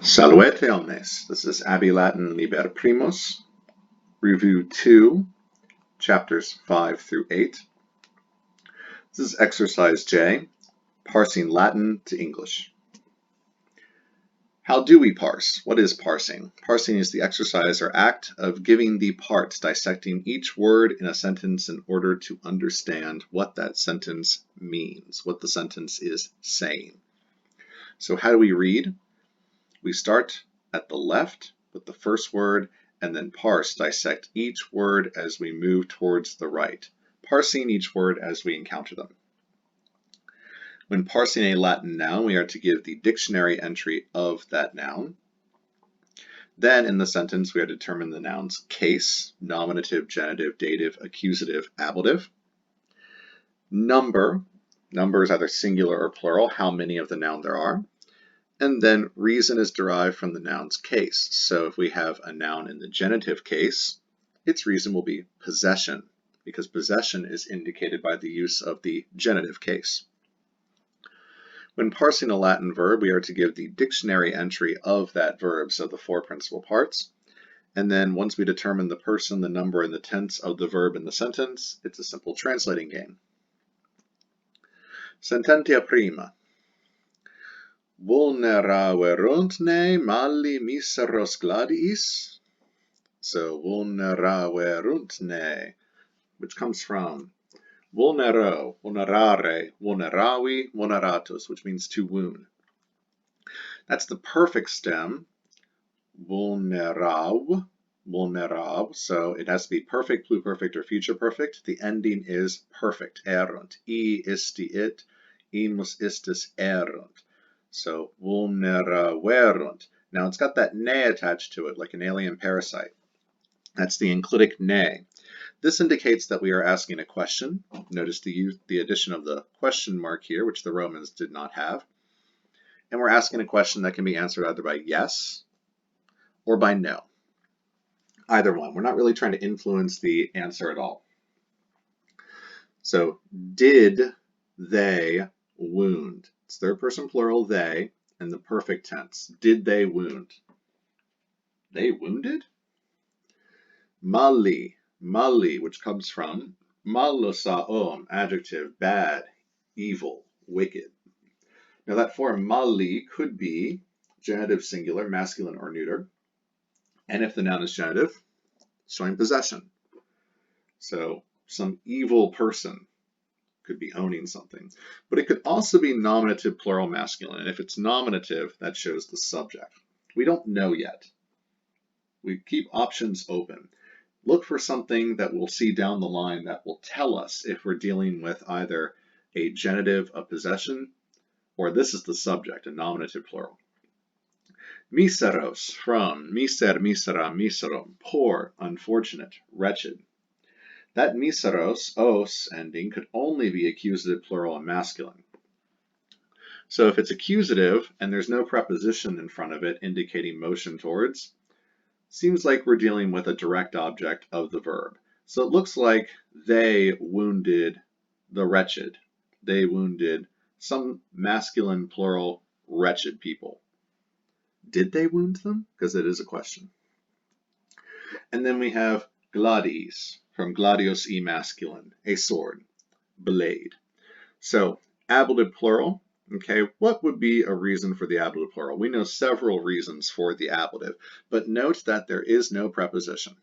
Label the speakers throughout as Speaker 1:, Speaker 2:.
Speaker 1: Salvete omnes. This is Abbey Latin Liber Primus, Review 2, chapters 5 through 8. This is exercise J, parsing Latin to English. How do we parse? What is parsing? Parsing is the exercise or act of giving the parts, dissecting each word in a sentence in order to understand what that sentence means, what the sentence is saying. So how do we read? We start at the left with the first word and then parse, dissect each word as we move towards the right, parsing each word as we encounter them. When parsing a Latin noun, we are to give the dictionary entry of that noun. Then in the sentence, we are to determine the noun's case, nominative, genitive, dative, accusative, ablative. Number is either singular or plural, how many of the noun there are. And then reason is derived from the noun's case. So if we have a noun in the genitive case, its reason will be possession, because possession is indicated by the use of the genitive case. When parsing a Latin verb, we are to give the dictionary entry of that verb, so the four principal parts. And then once we determine the person, the number, and the tense of the verb in the sentence, it's a simple translating game. Sententia prima. Vulneraverunt ne mali miseros gladiis. So vulneraverunt ne, which comes from vulnero, vulnerare, vulneravi, vulneratus, which means to wound. That's the perfect stem, vulnerav, vulnerav, so it has to be perfect, pluperfect, or future perfect. The ending is perfect, erunt, I isti it, imus istis erunt. So vulneraverunt. Now it's got that ne attached to it, like an alien parasite. That's the enclitic ne. This indicates that we are asking a question. Notice the addition of the question mark here, which the Romans did not have. And we're asking a question that can be answered either by yes or by no. Either one. We're not really trying to influence the answer at all. So, did they wound? It's third person plural, they, and the perfect tense. Did they wound? They wounded? Mali, which comes from malosaom, adjective, bad, evil, wicked. Now that form mali could be genitive singular, masculine or neuter. And if the noun is genitive, it's showing possession. So some evil person could be owning something. But it could also be nominative, plural, masculine. And if it's nominative, that shows the subject. We don't know yet. We keep options open. Look for something that we'll see down the line that will tell us if we're dealing with either a genitive of possession, or this is the subject, a nominative plural. Miseros, from miser, misera, miserum, poor, unfortunate, wretched. That miseros, os ending, could only be accusative, plural, and masculine. So if it's accusative and there's no preposition in front of it indicating motion towards, seems like we're dealing with a direct object of the verb. So it looks like they wounded the wretched. They wounded some masculine, plural, wretched people. Did they wound them? Because it is a question. And then we have gladiis, from gladios e masculine, a sword, blade. So ablative plural. Okay, what would be a reason for the ablative plural? We know several reasons for the ablative, but note that there is no preposition.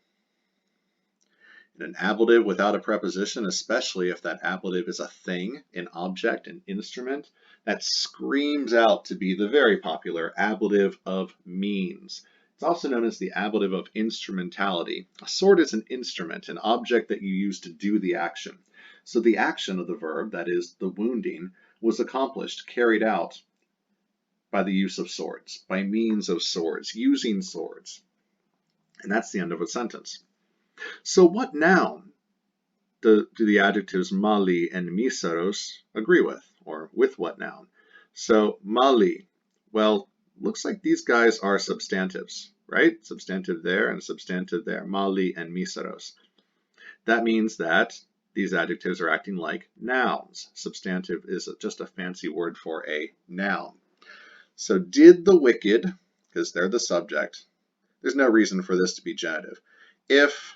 Speaker 1: In an ablative without a preposition, especially if that ablative is a thing, an object, an instrument, that screams out to be the very popular ablative of means. It's also known as the ablative of instrumentality. A sword is an instrument, an object that you use to do the action. So the action of the verb, that is the wounding, was accomplished, carried out by the use of swords, by means of swords, using swords. And that's the end of a sentence. So what noun do the adjectives mali and miseros agree with? Or with what noun? So mali, well, looks like these guys are substantives, right? Substantive there and substantive there, mali and miseros. That means that these adjectives are acting like nouns. Substantive is just a fancy word for a noun. So did the wicked because they're the subject. There's no reason for this to be genitive. If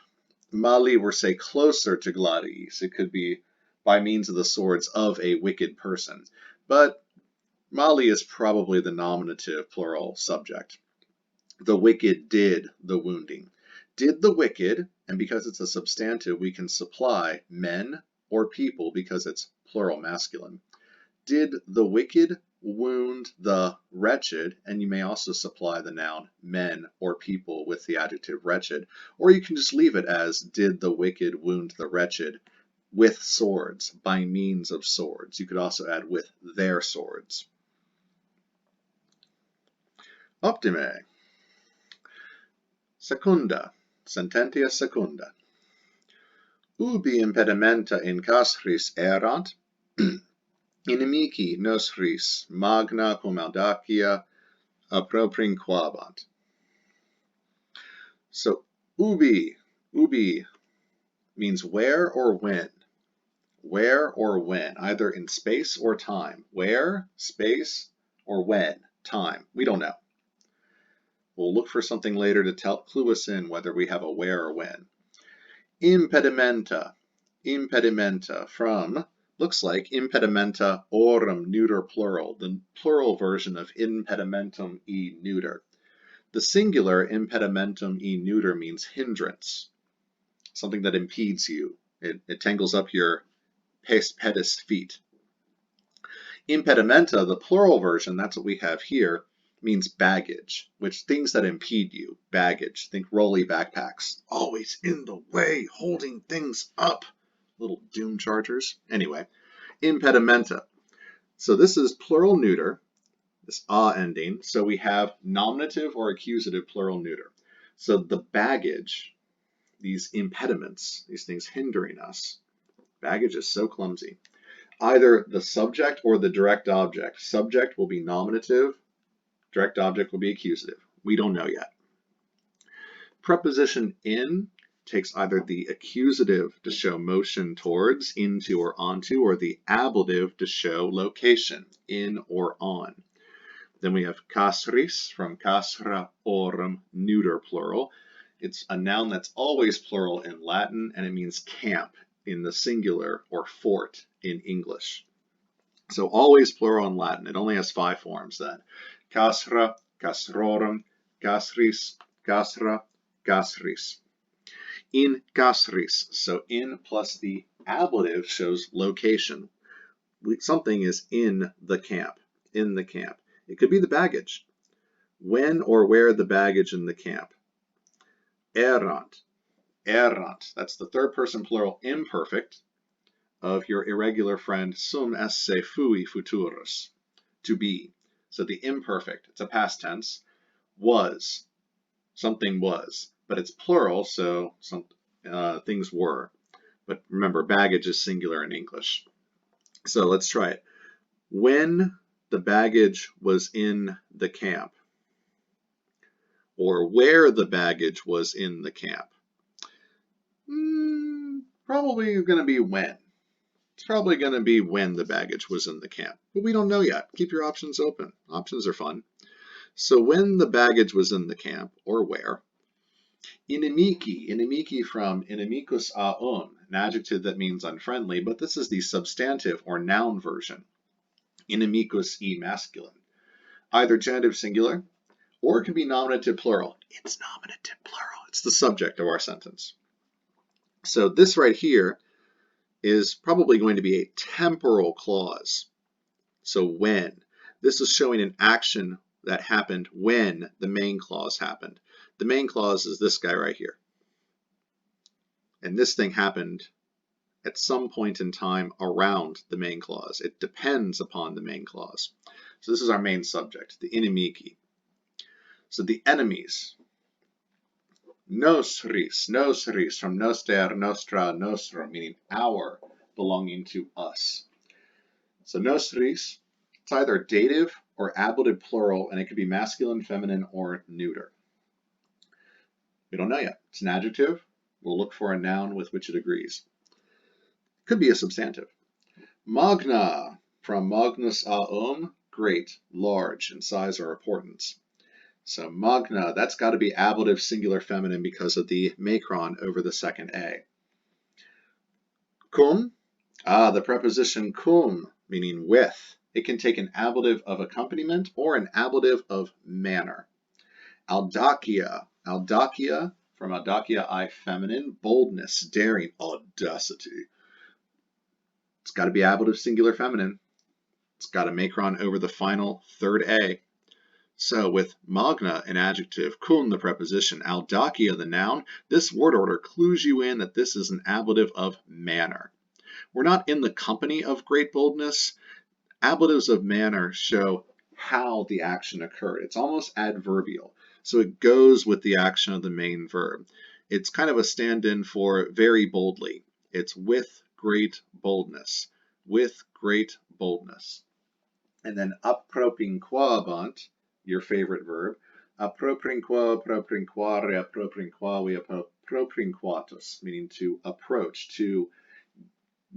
Speaker 1: Mali were, say, closer to gladiis, it could be by means of the swords of a wicked person. But Mali is probably the nominative plural subject. The wicked did the wounding. Did the wicked, and because it's a substantive, we can supply men or people because it's plural masculine. Did the wicked wound the wretched, and you may also supply the noun men or people with the adjective wretched, or you can just leave it as did the wicked wound the wretched with swords, by means of swords. You could also add with their swords. Optime. Secunda, sententia secunda. Ubi impedimenta in castris erant, inimici nostris magna cum audacia approprinquabant. So ubi means where or when. Where or when, either in space or time. Where, space, or when, time. We don't know. We'll look for something later to clue us in whether we have a where or when. Impedimenta. Impedimenta from, looks like impedimenta aurum neuter plural, the plural version of impedimentum e neuter. The singular impedimentum e neuter means hindrance, something that impedes you. It tangles up your pedis feet. Impedimenta, the plural version, that's what we have here, means baggage, which things that impede you, baggage. Think rolly backpacks, always in the way, holding things up. Little doom chargers. Anyway, impedimenta. So this is plural neuter, this a ending. So we have nominative or accusative plural neuter. So the baggage, these impediments, these things hindering us. Baggage is so clumsy. Either the subject or the direct object. Subject will be nominative, direct object will be accusative. We don't know yet. Preposition in takes either the accusative to show motion towards, into, or onto, or the ablative to show location, in or on. Then we have castris, from castra aurum, neuter plural. It's a noun that's always plural in Latin, and it means camp in the singular, or fort in English. So always plural in Latin. It only has 5 forms then. Castra, castrorum, castris, castra, castris. In castris, so in plus the ablative shows location. Something is in the camp, in the camp. It could be the baggage. When or where the baggage in the camp. Errant, errant, that's the third person plural imperfect of your irregular friend sum esse fui futurus, to be. So the imperfect, it's a past tense, was, something was, but it's plural, so things were. But remember, baggage is singular in English. So let's try it. When the baggage was in the camp, or where the baggage was in the camp. Probably going to be when. It's probably going to be when the baggage was in the camp, but we don't know yet. Keep your options open. Options are fun. So when the baggage was in the camp, or where. Inimici, inimici from inimicus aum, an adjective that means unfriendly, but this is the substantive or noun version. Inimicus e masculine. Either genitive singular, or it can be nominative plural. It's nominative plural. It's the subject of our sentence. So this right here is probably going to be a temporal clause. So when. This is showing an action that happened when the main clause happened. The main clause is this guy right here. And this thing happened at some point in time around the main clause. It depends upon the main clause. So this is our main subject, the inimici. So the enemies. Nostris, nostris, from noster, nostra, nostrum, meaning our, belonging to us. So nostris, it's either dative or ablative plural, and it could be masculine, feminine, or neuter. We don't know yet. It's an adjective. We'll look for a noun with which it agrees. Could be a substantive. Magna, from magnus aum, great, large in size or importance. So magna, that's got to be ablative singular feminine because of the macron over the second A. Cum, the preposition cum, meaning with. It can take an ablative of accompaniment or an ablative of manner. Audacia, audacia, from audacia, I feminine, boldness, daring, audacity. It's got to be ablative singular feminine. It's got a macron over the final third A. So with magna, an adjective, cum, the preposition, audacia, the noun, this word order clues you in that this is an ablative of manner. We're not in the company of great boldness. Ablatives of manner show how the action occurred. It's almost adverbial. So it goes with the action of the main verb. It's kind of a stand-in for very boldly. It's with great boldness. With great boldness. And then appropinquabant, your favorite verb. Appropinqua, appropinquare, appropinquavi, appropinquatus, meaning to approach, to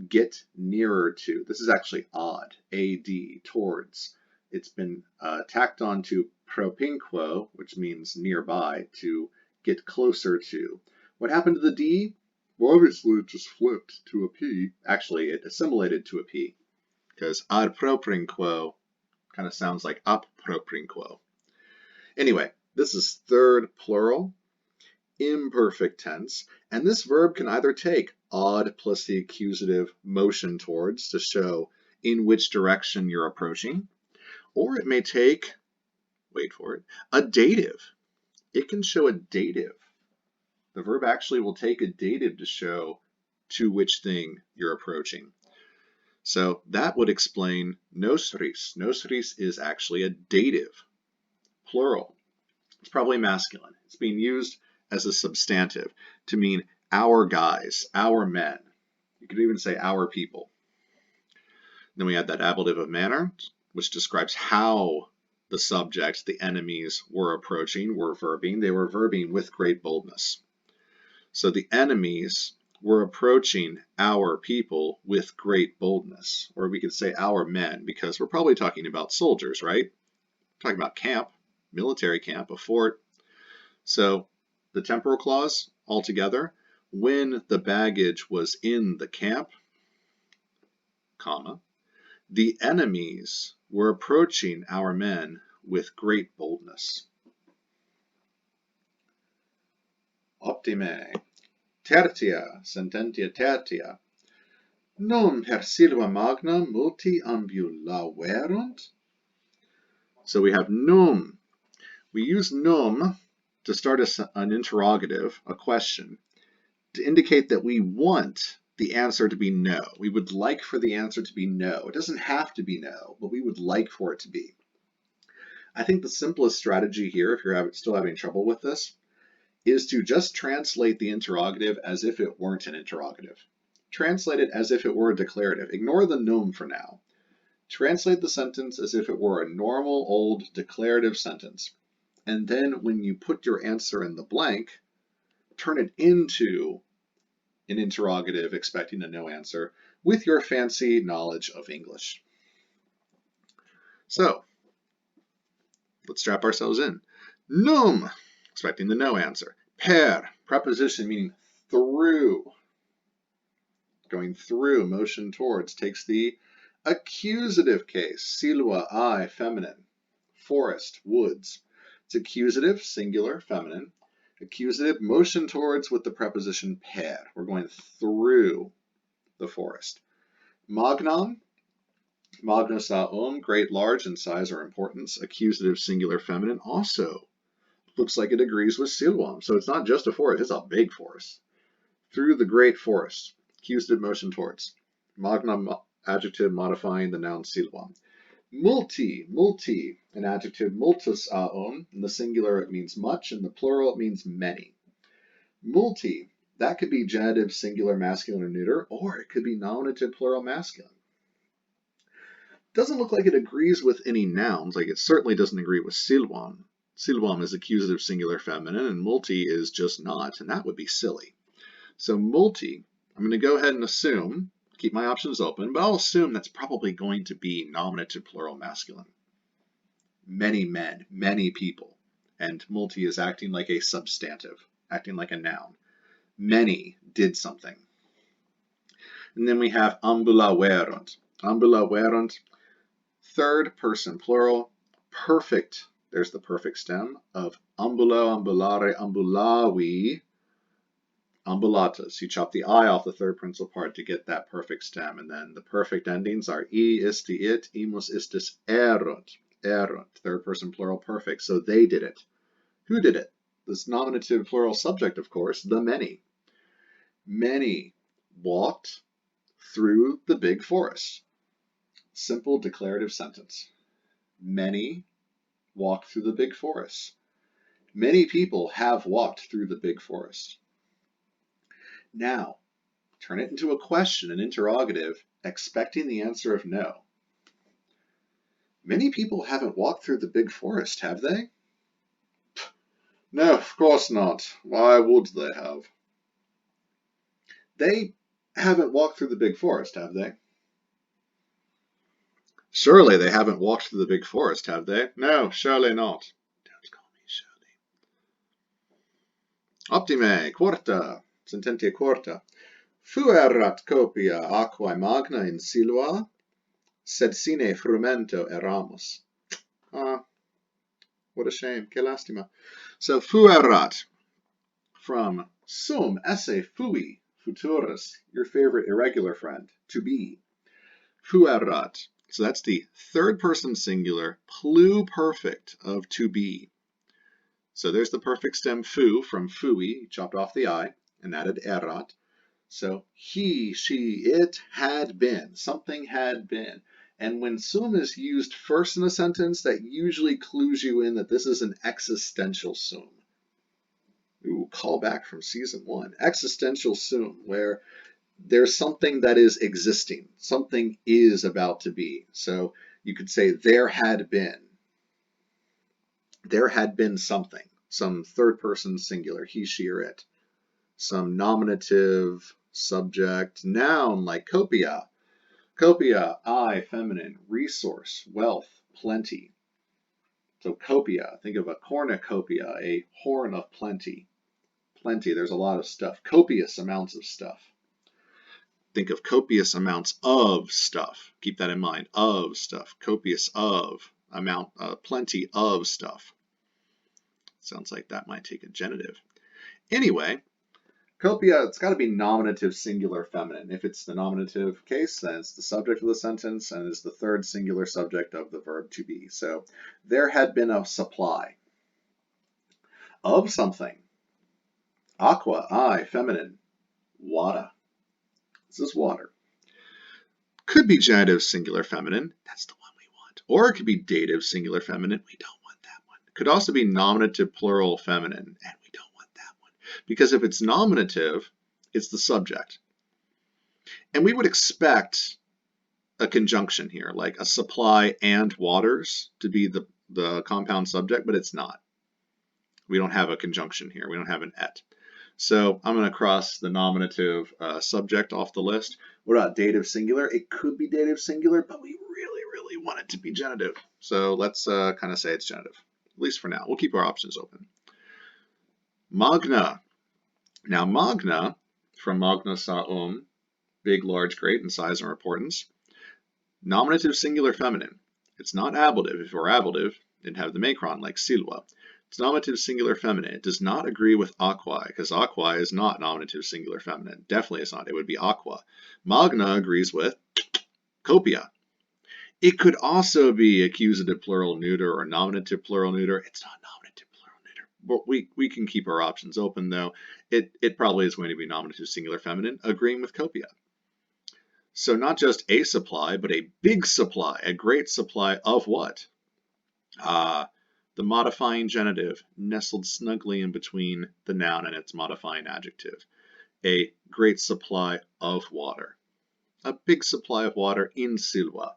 Speaker 1: get nearer to. This is actually odd, ad, towards. It's been tacked on to propinquo, which means nearby, to get closer to. What happened to the D? Well, obviously it just flipped to a P. Actually, it assimilated to a P, because ad propinquo kind of sounds like up propinquo. Anyway, this is third plural, imperfect tense, and this verb can either take odd plus the accusative motion towards to show in which direction you're approaching, or it may take, wait for it, a dative. It can show a dative. The verb actually will take a dative to show to which thing you're approaching. So that would explain nostris. Nostris is actually a dative, plural. It's probably masculine. It's being used as a substantive to mean our guys, our men. You could even say our people. Then we have that ablative of manner, which describes how the subject, the enemies, were approaching, were verbing. They were verbing with great boldness. So the enemies were approaching our people with great boldness. Or we could say our men, because we're probably talking about soldiers, right? We're talking about camp, military camp, a fort. So the temporal clause altogether, when the baggage was in the camp, comma, the enemies were approaching our men with great boldness. Optime. Tertia, sententia tertia. Non per silva magna multi ambulaverunt. So we have num. We use num to start an interrogative, a question, to indicate that we want the answer to be no. We would like for the answer to be no. It doesn't have to be no, but we would like for it to be. I think the simplest strategy here, if you're still having trouble with this, is to just translate the interrogative as if it weren't an interrogative. Translate it as if it were a declarative. Ignore the num for now. Translate the sentence as if it were a normal old declarative sentence. And then when you put your answer in the blank, turn it into an interrogative expecting a no answer with your fancy knowledge of English. So, let's strap ourselves in. Num, expecting the no answer. Per, preposition meaning through. Going through, motion towards, takes the accusative case. Silva, I, feminine. Forest, woods. It's accusative, singular, feminine. Accusative, motion towards with the preposition per. We're going through the forest. Magnum, magnos aum, great, large, in size or importance. Accusative, singular, feminine. Also looks like it agrees with silvam. So it's not just a forest, it's a big forest. Through the great forest. Accusative, motion towards. Magnum, adjective modifying the noun silvam. Multi, an adjective, multus aum. In the singular it means much, in the plural it means many. Multi, that could be genitive, singular, masculine, or neuter, or it could be nominative, plural, masculine. Doesn't look like it agrees with any nouns, like it certainly doesn't agree with silvam. Silvam is accusative, singular, feminine, and multi is just not, and that would be silly. So multi, I'm going to go ahead and assume, keep my options open, but I'll assume that's probably going to be nominative, plural, masculine. Many men, many people. and multi is acting like a substantive, acting like a noun. Many did something. And then we have ambulaverunt. Ambulaverunt, third person plural, perfect. There's the perfect stem of ambulo, ambulare, ambulavi, ambulatus. You chop the I off the third principal part to get that perfect stem. And then the perfect endings are I, isti, it, imus, istis, erunt. Erunt, third person plural, perfect. So they did it. Who did it? This nominative plural subject, of course, the many. Many walked through the big forest. Simple declarative sentence. Many walked through the big forest. Many people have walked through the big forest. Now, turn it into a question, an interrogative, expecting the answer of no. Many people haven't walked through the big forest, have they? No, of course not. Why would they have? They haven't walked through the big forest, have they? Surely they haven't walked through the big forest, have they? No, surely not. Don't call me Shirley. Optime, quarta, sententia quarta. Fuerat copia aquae magna in silva, sed sine frumento eramus. What a shame, que lastima. So fuerat, from sum esse fui, futurus, your favorite irregular friend, to be. Fuerat. So that's the third person singular pluperfect of to be. So there's the perfect stem fu from fui, chopped off the I, and added erat. So he, she, it had been. Something had been. And when sum is used first in a sentence, that usually clues you in that this is an existential sum. Ooh, call back from season 1. Existential sum, where there's something that is existing. Something is about to be. So you could say there had been. There had been something. Some third person singular, he, she, or it. Some nominative, subject, noun like copia. Copia, I, feminine, resource, wealth, plenty. So copia, think of a cornucopia, a horn of plenty. Plenty, there's a lot of stuff. Copious amounts of stuff. Think of copious amounts of stuff. Keep that in mind. Of stuff. Copious of. Amount, plenty of stuff. Sounds like that might take a genitive. Anyway, copia, it's got to be nominative singular feminine. If it's the nominative case, then it's the subject of the sentence and is the third singular subject of the verb to be. So there had been a supply of something. Aqua, I, feminine. Water. This is water. Could be genitive singular feminine. That's the one we want. Or it could be dative singular feminine. We don't want that one. It could also be nominative plural feminine, and we don't want that one. Because if it's nominative, it's the subject. And we would expect a conjunction here, like a supply and waters to be the compound subject, but it's not. We don't have a conjunction here. We don't have an et. So I'm going to cross the nominative subject off the list. What about dative singular? It could be dative singular, but we really, really want it to be genitive. So let's kind of say it's genitive, at least for now. We'll keep our options open. Magna. Now magna, from magna saum, big, large, great in size and importance. Nominative singular feminine. It's not ablative. If it were ablative, it'd have the macron like silva. It's nominative singular feminine. It does not agree with aquae, because aquae is not nominative singular feminine. Definitely it's not. It would be aqua. Magna agrees with copia. It could also be accusative plural neuter or nominative plural neuter. It's not nominative plural neuter. But we can keep our options open, though. It probably is going to be nominative singular feminine, agreeing with copia. So not just a supply, but a big supply, a great supply of what? The modifying genitive nestled snugly in between the noun and its modifying adjective. A great supply of water. A big supply of water in silva.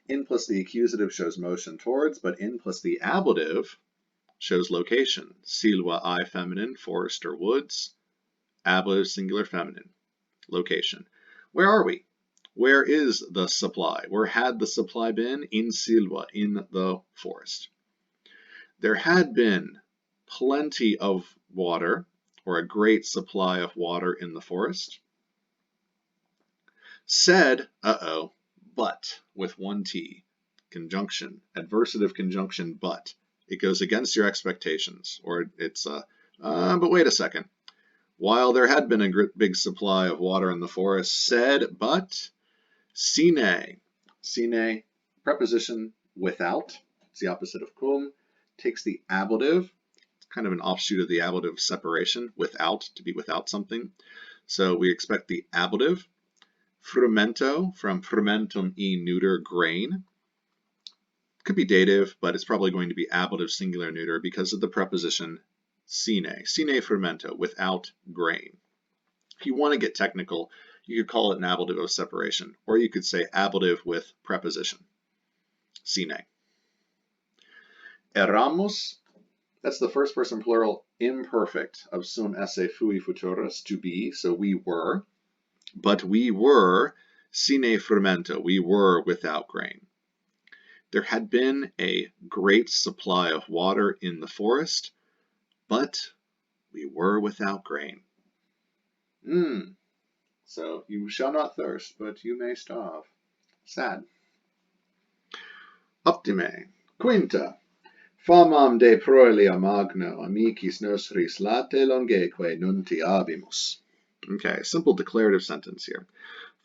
Speaker 1: In plus the accusative shows motion towards, but in plus the ablative shows location. Silva, I, feminine, forest or woods. Ablative, singular, feminine. Location. Where are we? Where is the supply? Where had the supply been? In silva, in the forest. There had been plenty of water, or a great supply of water in the forest. Said, but, with one T. Conjunction, adversative conjunction, but. It goes against your expectations, or it's, but wait a second. While there had been a big supply of water in the forest, said, but, sine. Sine, preposition without, it's the opposite of cum, takes the ablative, it's kind of an offshoot of the ablative separation, without, to be without something. So we expect the ablative. Frumento, from frumentum e neuter, grain. Could be dative, but it's probably going to be ablative singular neuter because of the preposition sine. Sine frumento, without grain. If you want to get technical, you could call it an ablative of separation, or you could say ablative with preposition. Sine. Eramus, that's the first person plural imperfect of sum esse fui futurus, to be, so we were. But we were sine frumento, we were without grain. There had been a great supply of water in the forest, but we were without grain. So you shall not thirst, but you may starve. Sad. Optime. Quinta. Famam de proelia magno amicis nostris late longeque nunti abimus. Okay, simple declarative sentence here.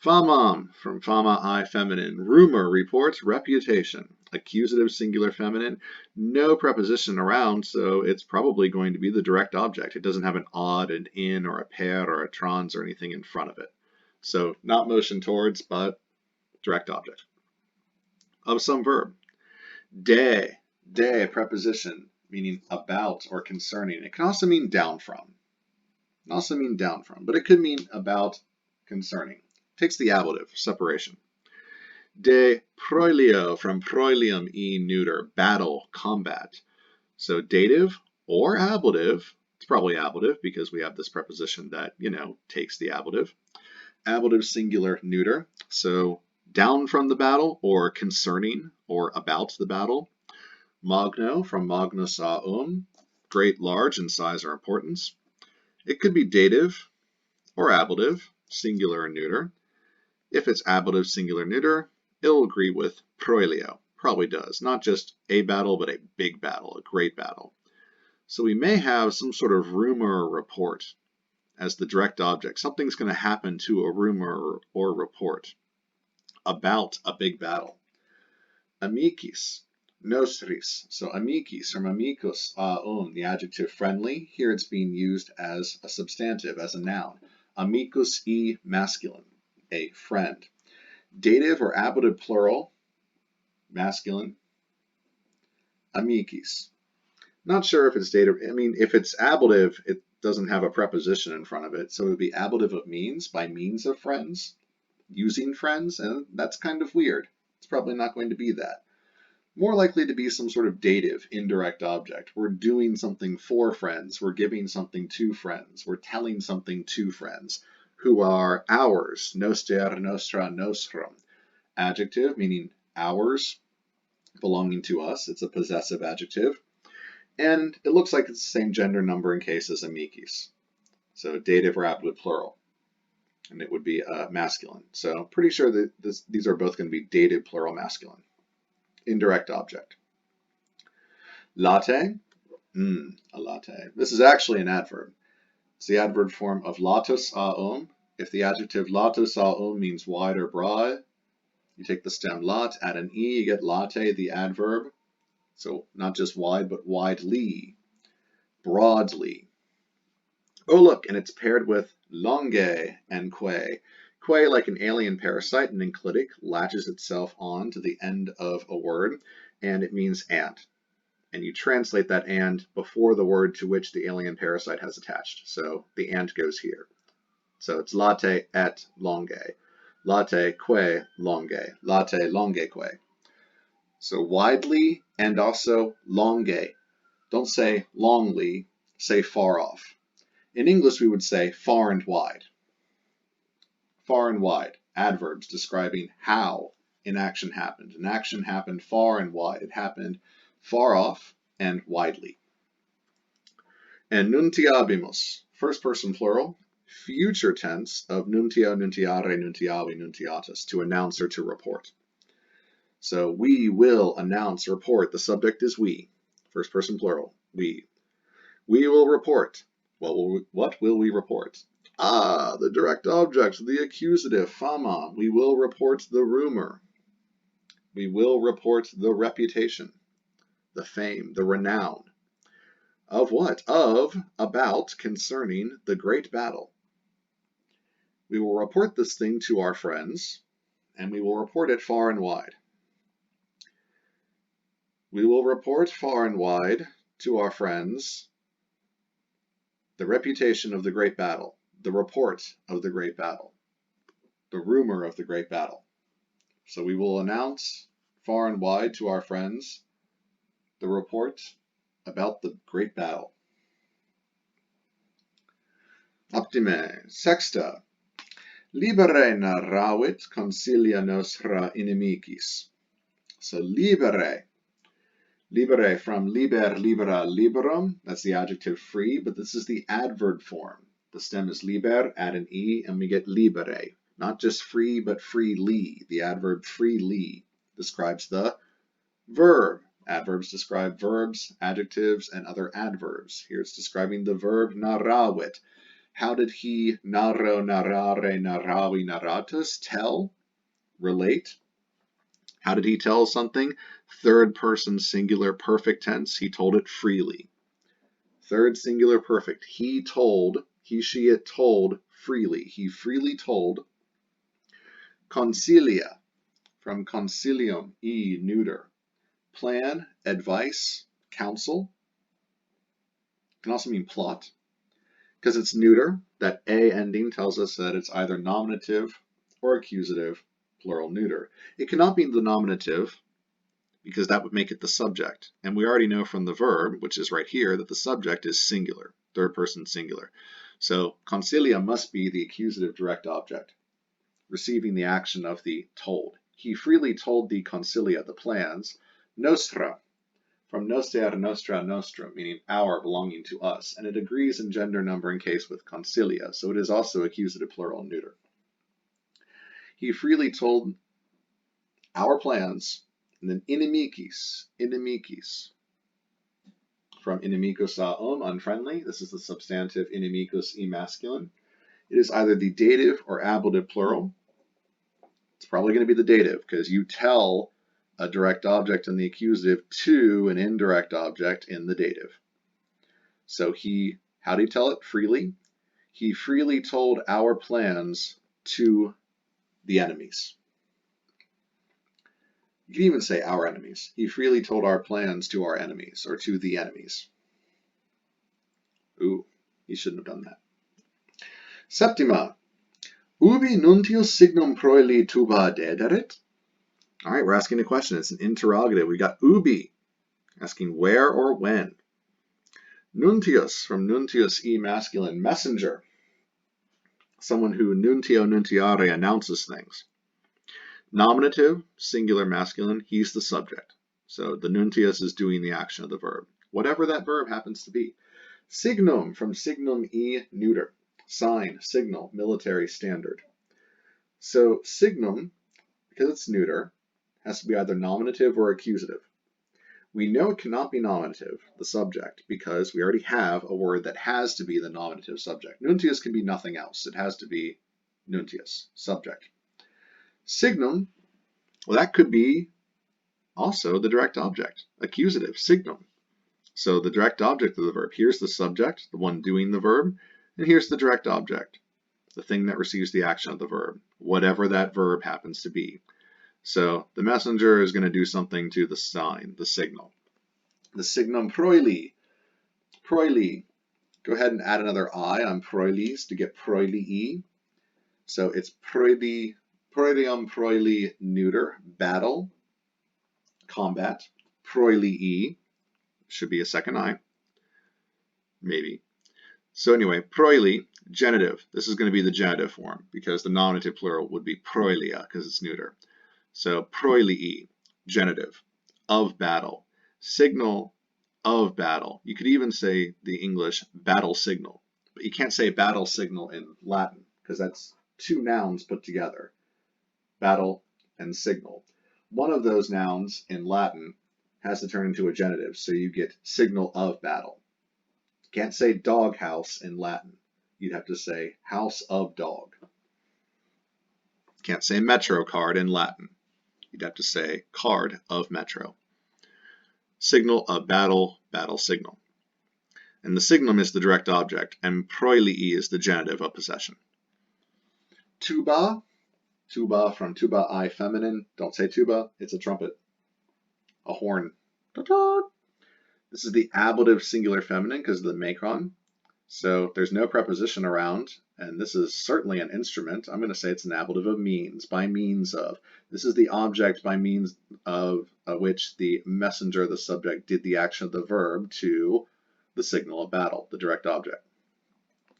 Speaker 1: Famam, from fama, I, feminine. Rumor, report, reputation. Accusative, singular, feminine. No preposition around, so it's probably going to be the direct object. It doesn't have an odd, an in, or a pair, or a trans, or anything in front of it. So not motion towards, but direct object. Of some verb. De, preposition, meaning about or concerning. It can also mean down from. But it could mean about, concerning. Takes the ablative, separation. De proelio, from proelium e neuter, battle, combat. So dative or ablative, it's probably ablative because we have this preposition that, takes the ablative. Ablative singular neuter, so down from the battle or concerning or about the battle. Magno, from magnus a great, large in size or importance. It could be dative or ablative, singular or neuter. If it's ablative singular neuter, it'll agree with proelio. Probably does. Not just a battle, but a big battle, a great battle. So we may have some sort of rumor or report as the direct object. Something's going to happen to a rumor or report about a big battle. Amicis, nostris. So amicis, from amicus the adjective friendly. Here it's being used as a substantive, as a noun. Amicus e masculine, a friend. Dative or ablative plural, masculine, amicis. Not sure if it's dative. I mean, if it's ablative, it doesn't have a preposition in front of it, so it would be ablative of means, by means of friends, using friends, and that's kind of weird. It's probably not going to be that. More likely to be some sort of dative, indirect object. We're doing something for friends. We're giving something to friends. We're telling something to friends, who are ours, noster, nostra, nostrum. Adjective, meaning ours, belonging to us. It's a possessive adjective. And it looks like it's the same gender number in case as amicis. So dative or ablative plural. And it would be masculine. So pretty sure that these are both going to be dative plural masculine. Indirect object. Latte. A latte. This is actually an adverb. It's the adverb form of latus aum. If the adjective latus aum means wide or broad, you take the stem lat, add an e, you get latte, the adverb. So not just wide, but widely, broadly. Oh, look, and it's paired with longe and que. Que, like an alien parasite, an enclitic, latches itself on to the end of a word, and it means and. And you translate that and before the word to which the alien parasite has attached. So the and goes here. So it's latte et longe. Latte que longe. Latte longe que. So widely and also longe. Don't say longly, say far off. In English, we would say far and wide. Far and wide, adverbs describing how an action happened. An action happened far and wide. It happened far off and widely. And nuntiabimus, first person plural, future tense of nuntio, nuntiare, nuntiavi, nuntiatus, to announce or to report. So we will announce, report. The subject is we, first person plural, we. We will report. What will we report? The direct object, the accusative, fama. We will report the rumor. We will report the reputation, the fame, the renown. Of what? Of, about, concerning the great battle. We will report this thing to our friends, and we will report it far and wide. We will report far and wide to our friends the reputation of the great battle, the report of the great battle, the rumor of the great battle. So we will announce far and wide to our friends the report about the great battle. Optime, sexta. Libere narravit consilia nostra inimicis. So libere. Libere from liber, libera, liberum. That's the adjective free, but this is the adverb form. The stem is liber, add an e, and we get libere. Not just free, but freely. The adverb freely describes the verb. Adverbs describe verbs, adjectives, and other adverbs. Here it's describing the verb narravit. How did he narro, narrare, narravi, narratus tell, relate? How did he tell something? Third person singular perfect tense. He told it freely. Third singular perfect. He told, he, she, it told freely. He freely told. Consilia, from concilium, e, neuter. Plan, advice, counsel. Can also mean plot. Because it's neuter, that a ending tells us that it's either nominative or accusative, plural neuter. It cannot be the nominative because that would make it the subject. And we already know from the verb, which is right here, that the subject is singular, third person singular. So consilia must be the accusative direct object, receiving the action of the told. He freely told the consilia, the plans, nostra, from noster, nostra, nostrum, meaning our, belonging to us, and it agrees in gender, number, and case with consilia, so it is also accusative, plural, neuter. He freely told our plans, and then inimicis, from inimicus a unfriendly. This is the substantive inimicus e masculine. It is either the dative or ablative plural. It's probably going to be the dative because you tell a direct object in the accusative to an indirect object in the dative. So how did he tell it? Freely. He freely told our plans to the enemies. You can even say our enemies. He freely told our plans to our enemies or to the enemies. Ooh, he shouldn't have done that. Septima. Ubi nuntius signum proeli tuba dederit? All right, we're asking a question. It's an interrogative. We got ubi, asking where or when. Nuntius, from nuntius e masculine, messenger. Someone who nuntio nuntiare announces things. Nominative, singular masculine, he's the subject. So the nuntius is doing the action of the verb, whatever that verb happens to be. Signum, from signum e neuter, sign, signal, military standard. So signum, because it's neuter, has to be either nominative or accusative. We know it cannot be nominative, the subject, because we already have a word that has to be the nominative subject. Nuntius can be nothing else. It has to be nuntius, subject. Signum, well, that could be also the direct object, accusative, signum. So the direct object of the verb, here's the subject, the one doing the verb, and here's the direct object, the thing that receives the action of the verb, whatever that verb happens to be. So the messenger is going to do something to the sign, the signal. The signum proeli. Proeli. Go ahead and add another I on proelis to get proelii. So it's proeli, proelium, proeli, neuter, battle, combat. Proelii should be a second I, maybe. So anyway, proeli, genitive. This is going to be the genitive form because the nominative plural would be proelia because it's neuter. So proelii, genitive, of battle. Signal of battle. You could even say the English battle signal, but you can't say battle signal in Latin because that's two nouns put together, battle and signal. One of those nouns in Latin has to turn into a genitive, so you get signal of battle. You can't say doghouse in Latin. You'd have to say house of dog. You can't say metro card in Latin. You'd have to say card of metro. Signal of battle, battle signal. And the signum is the direct object, and proilii is the genitive of possession. Tuba, tuba from tuba I feminine. Don't say tuba, it's a trumpet. A horn. This is the ablative singular feminine because of the macron. So there's no preposition around, and this is certainly an instrument. I'm going to say it's an ablative of means, by means of. This is the object by means of which the messenger, the subject, did the action of the verb to the signal of battle, the direct object.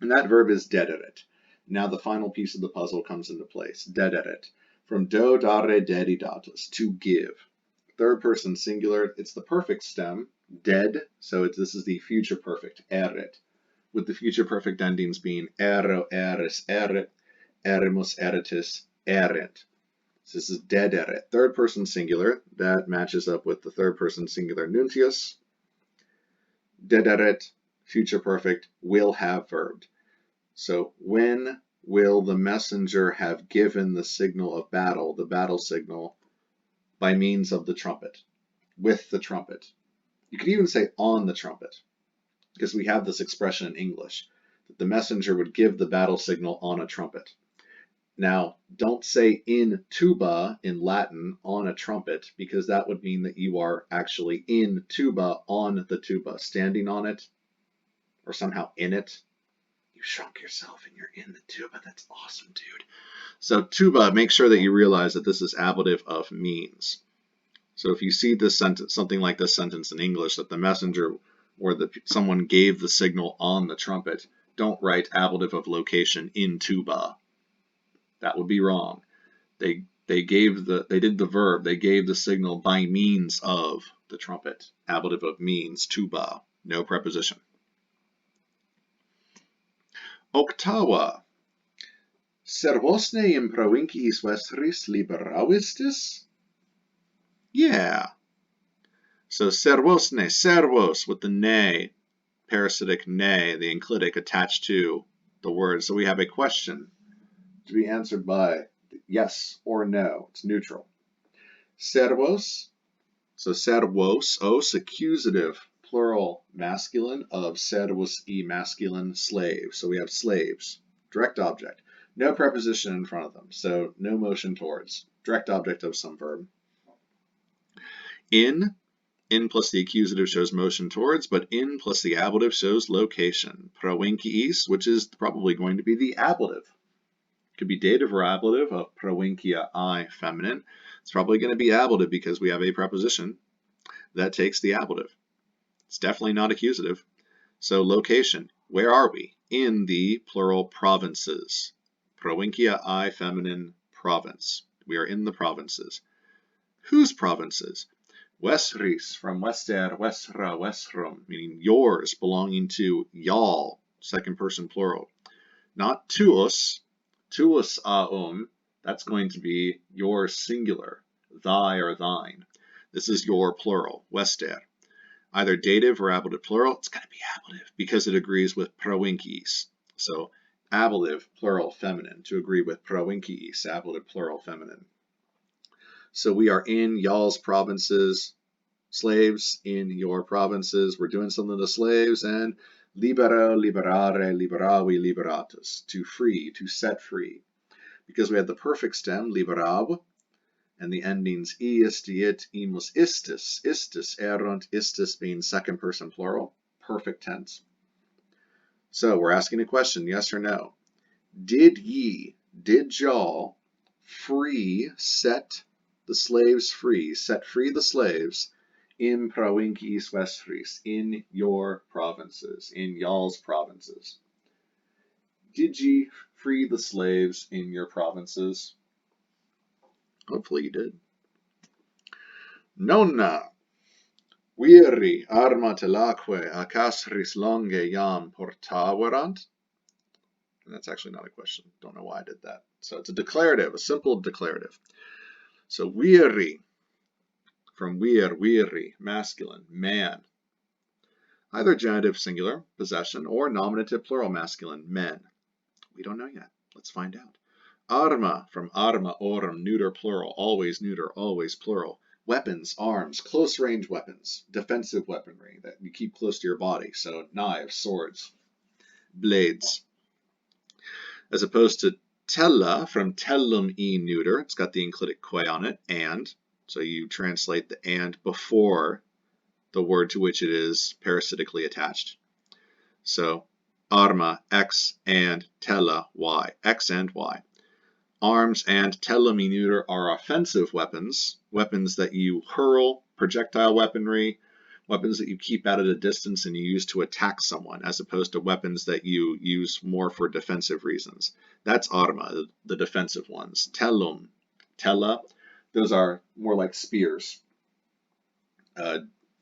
Speaker 1: And that verb is dederet. Now the final piece of the puzzle comes into place. Dederet. From do, dare, dedidatus, to give. Third person singular, it's the perfect stem, dead, so this is the future perfect, eret, with the future perfect endings being ero, eris, eret, erimus, eritis, erent. So this is dederet. Third person singular, that matches up with the third person singular nuntius. Dederet, future perfect, will have verbed. So when will the messenger have given the signal of battle, the battle signal, by means of the trumpet, with the trumpet? You could even say on the trumpet, because we have this expression in English, that the messenger would give the battle signal on a trumpet. Now, don't say in tuba in Latin on a trumpet, because that would mean that you are actually in tuba on the tuba, standing on it, or somehow in it. You shrunk yourself and you're in the tuba. That's awesome, dude. So tuba, make sure that you realize that this is ablative of means. So if you see this sentence, something like this sentence in English, that the messenger or someone gave the signal on the trumpet, don't write ablative of location in tuba. That would be wrong. They did the verb, they gave the signal by means of the trumpet. Ablative of means, tuba, no preposition. Octava. Servosne in provinciis vestris liberauistis? Yeah. So servosne, servos with the ne, parasitic ne, the enclitic attached to the word. So we have a question to be answered by yes or no. It's neutral. Servos, so servos, os, accusative, plural, masculine of servus e masculine, slave. So we have slaves, direct object. No preposition in front of them, so no motion towards. Direct object of some verb. In plus the accusative shows motion towards, but in plus the ablative shows location. Provinciis, which is probably going to be the ablative. Could be dative or ablative of provincia I feminine. It's probably going to be ablative because we have a preposition that takes the ablative. It's definitely not accusative. So location, where are we? In the plural provinces. Provincia I feminine province. We are in the provinces. Whose provinces? Vestris, from vester, vestra, vestrum, meaning yours, belonging to y'all, second person plural. Not tuus aum, that's going to be your singular, thy or thine. This is your plural, vester. Either dative or ablative plural, it's going to be ablative because it agrees with provinciis. So ablative plural feminine to agree with provinciis, ablative plural feminine. So we are in y'all's provinces, slaves in your provinces. We're doing something to slaves, and libero, liberare, liberavi, liberatus, to free, to set free. Because we had the perfect stem, liberab, and the endings iis, diit, imus, istis, erunt, istis being second person plural, perfect tense. So we're asking a question, yes or no. Did y'all free, set the slaves free, set free the slaves in provinciis vestris, in your provinces, in y'all's provinces? Did ye free the slaves in your provinces? Hopefully you did. Nona. Viri arma telaque a castris longe jam portaverant. And that's actually not a question. Don't know why I did that. So it's a declarative, a simple declarative. So viri, from viri, masculine, man. Either genitive singular, possession, or nominative plural masculine, men. We don't know yet. Let's find out. Arma, from arma, orum, neuter, plural, always plural. Weapons, arms, close range weapons, defensive weaponry that you keep close to your body. So knives, swords, blades. As opposed to tella, from tellum e neuter, it's got the enclitic que on it, and. So you translate the and before the word to which it is parasitically attached. So arma, X, and tella, Y. X and Y. Arms and tellum e neuter are offensive weapons, weapons that you hurl, projectile weaponry, weapons that you keep out at a distance and you use to attack someone, as opposed to weapons that you use more for defensive reasons. That's arma, the defensive ones. Tellum, tella, those are more like spears,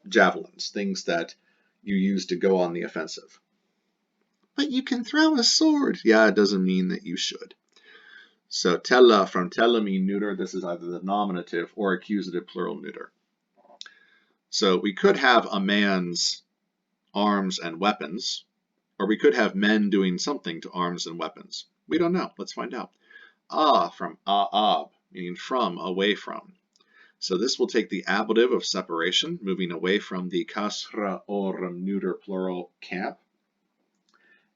Speaker 1: javelins, things that you use to go on the offensive. But you can throw a sword. Yeah, it doesn't mean that you should. So tella, from tellum e neuter, this is either the nominative or accusative plural neuter. So we could have a man's arms and weapons, or we could have men doing something to arms and weapons. We don't know. Let's find out. From ab, meaning from, away from. So this will take the ablative of separation, moving away from the casra orum neuter plural camp.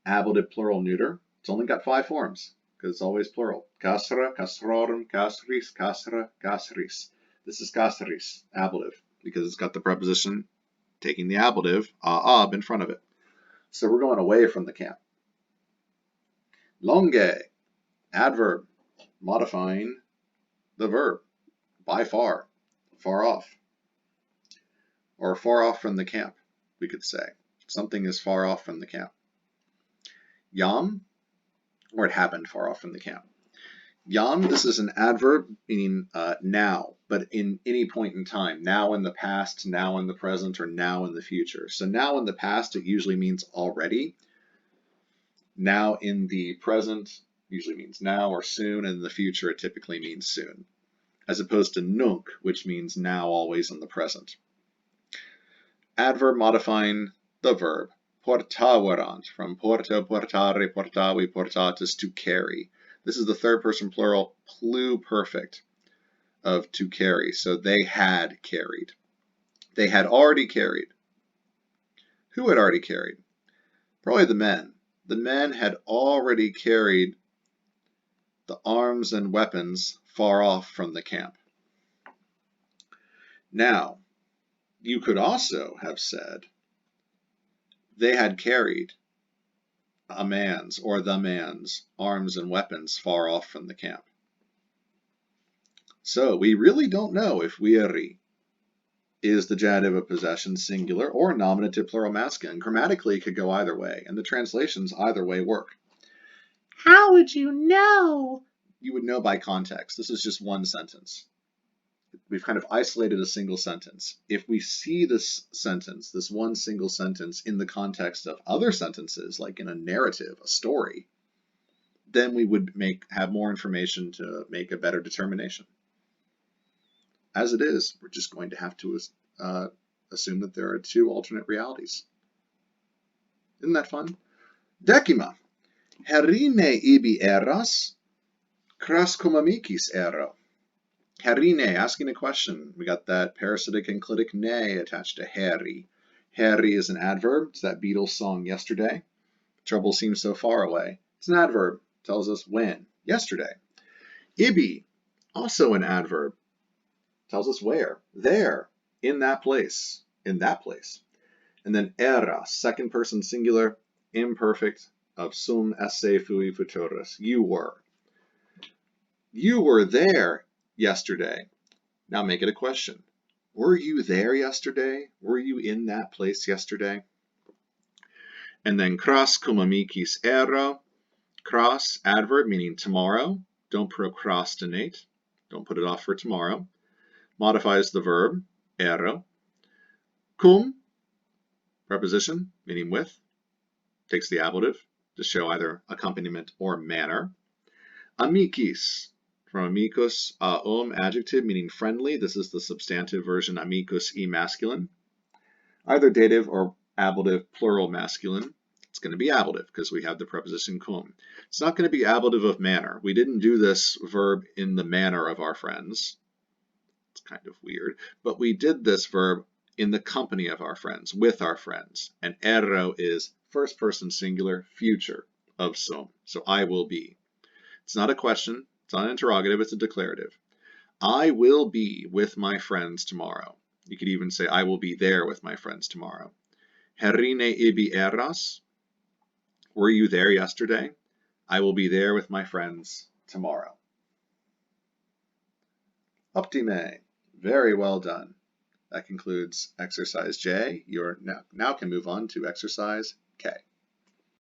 Speaker 1: Ablative plural neuter. It's only got 5 forms because it's always plural. Casra, casrorum, casris, casra, casris. This is casris, ablative, because it's got the preposition taking the ablative, ab, in front of it. So we're going away from the camp. Longe, adverb, modifying the verb. By far, far off. Or far off from the camp, we could say. Something is far off from the camp. Yam, or it happened far off from the camp. Yam, this is an adverb meaning now, but in any point in time. Now in the past, now in the present, or now in the future. So now in the past, it usually means already. Now in the present usually means now or soon, and in the future it typically means soon. As opposed to nunc, which means now, always, in the present. Adverb modifying the verb. Portaverant, from porto, portare, portavi, portatus, to carry. This is the third person plural pluperfect of to carry. So they had carried. They had already carried. Who had already carried? Probably the men. The men had already carried the arms and weapons far off from the camp. Now, you could also have said they had carried a man's or the man's arms and weapons far off from the camp. So we really don't know if viri is the genitive of possession singular or nominative plural masculine. Grammatically, it could go either way, and the translations either way work. How would you know? You would know by context. This is just one sentence. We've kind of isolated a single sentence. If we see this sentence, this one single sentence, in the context of other sentences, like in a narrative, a story, then we would have more information to make a better determination. As it is, we're just going to have to assume that there are 2 alternate realities. Isn't that fun? Decima. Herine ibi eras, cras cum amicis ero. Herine, asking a question. We got that parasitic enclitic ne attached to heri. Heri is an adverb. It's that Beatles song, Yesterday. Trouble seems so far away. It's an adverb. Tells us when. Yesterday. Ibi, also an adverb. Tells us where. There. In that place. In that place. And then era, second person singular, imperfect, of sum esse fui futurus. You were. You were there yesterday. Now make it a question. Were you there yesterday? Were you in that place yesterday? And then cras cum amicis ero. Cras, adverb, meaning tomorrow. Don't procrastinate. Don't put it off for tomorrow. Modifies the verb, ero. Cum, preposition, meaning with, takes the ablative to show either accompaniment or manner. Amicis, from amicus, adjective, meaning friendly. This is the substantive version, amicus e masculine. Either dative or ablative, plural masculine. It's going to be ablative because we have the preposition cum. It's not going to be ablative of manner. We didn't do this verb in the manner of our friends. It's kind of weird. But we did this verb in the company of our friends, with our friends. And erro is first person singular, future of sum. So I will be. It's not a question. It's not an interrogative. It's a declarative. I will be with my friends tomorrow. You could even say, I will be there with my friends tomorrow. Herine ibi eras. Were you there yesterday? I will be there with my friends tomorrow. Optime. Very well done. That concludes exercise J. You now can move on to exercise K.